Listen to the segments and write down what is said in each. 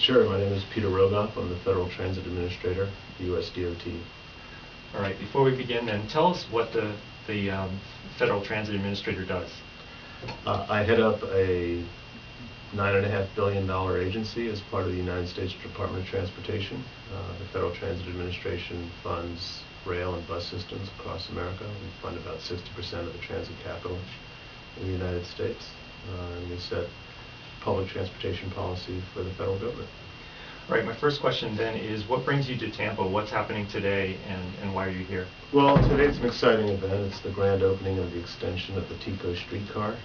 Sure. My name is Peter Rogoff. I'm the Federal Transit Administrator, U.S. DOT. All right. Before we begin, then, tell us what the Federal Transit Administrator does. I head up a $9.5 billion agency as part of the United States Department of Transportation. The Federal Transit Administration funds rail and bus systems across America. We fund about 60% of the transit capital in the United States. And we set public transportation policy for the federal government. All right, my first question then is, what brings you to Tampa? What's happening today, and why are you here? Well, today's an exciting event. It's the grand opening of the extension of the TCO streetcar.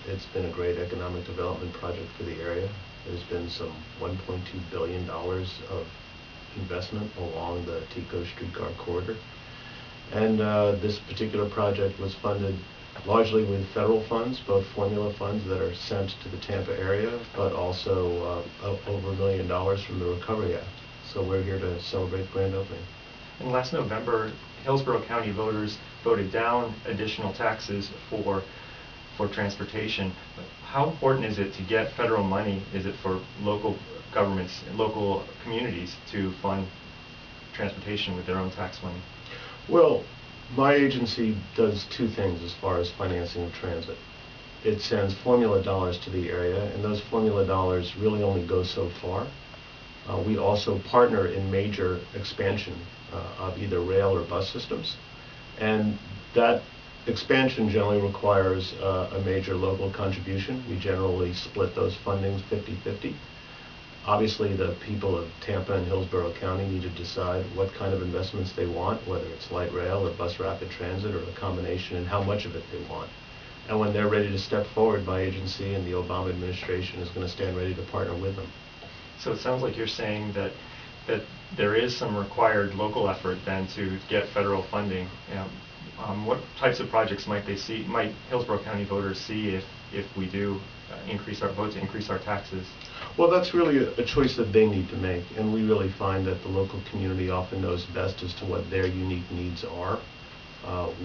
It's been a great economic development project for the area. There's been some $1.2 billion of investment along the TCO streetcar corridor. And this particular project was funded largely with federal funds, both formula funds that are sent to the Tampa area, but also over $1 million from the Recovery Act. So we're here to celebrate grand opening. And last November, Hillsborough County voters voted down additional taxes for transportation. How important is it to get federal money? Is it for local governments and local communities to fund transportation with their own tax money? Well, my agency does two things as far as financing of transit. It sends formula dollars to the area, and those formula dollars really only go so far. We also partner in major expansion of either rail or bus systems, and that expansion generally requires a major local contribution. We generally split those fundings 50-50. Obviously, the people of Tampa and Hillsborough County need to decide what kind of investments they want, whether it's light rail or bus rapid transit or a combination, and how much of it they want. And when they're ready to step forward, my agency and the Obama administration is going to stand ready to partner with them. So it sounds like you're saying that there is some required local effort then to get federal funding. What types of projects might Hillsborough County voters see if we do vote to increase our taxes? Well, that's really a choice that they need to make, and we really find that the local community often knows best as to what their unique needs are.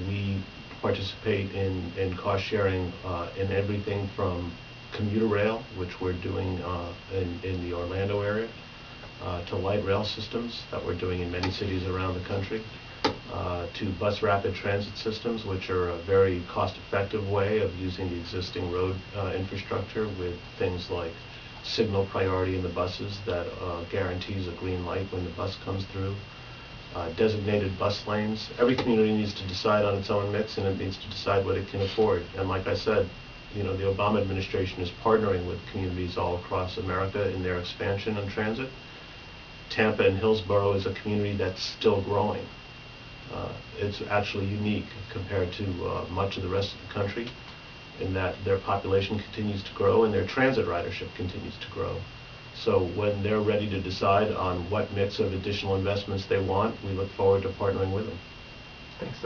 We participate in cost sharing in everything from commuter rail, which we're doing in the Orlando area, to light rail systems that we're doing in many cities around the country, to bus rapid transit systems, which are a very cost-effective way of using the existing road infrastructure with things like signal priority in the buses that guarantees a green light when the bus comes through, designated bus lanes. Every community needs to decide on its own mix, and it needs to decide what it can afford. And like I said, the Obama administration is partnering with communities all across America in their expansion on transit. Tampa and Hillsborough is a community that's still growing. It's actually unique compared to much of the rest of the country, in that their population continues to grow and their transit ridership continues to grow. So when they're ready to decide on what mix of additional investments they want, we look forward to partnering with them. Thanks.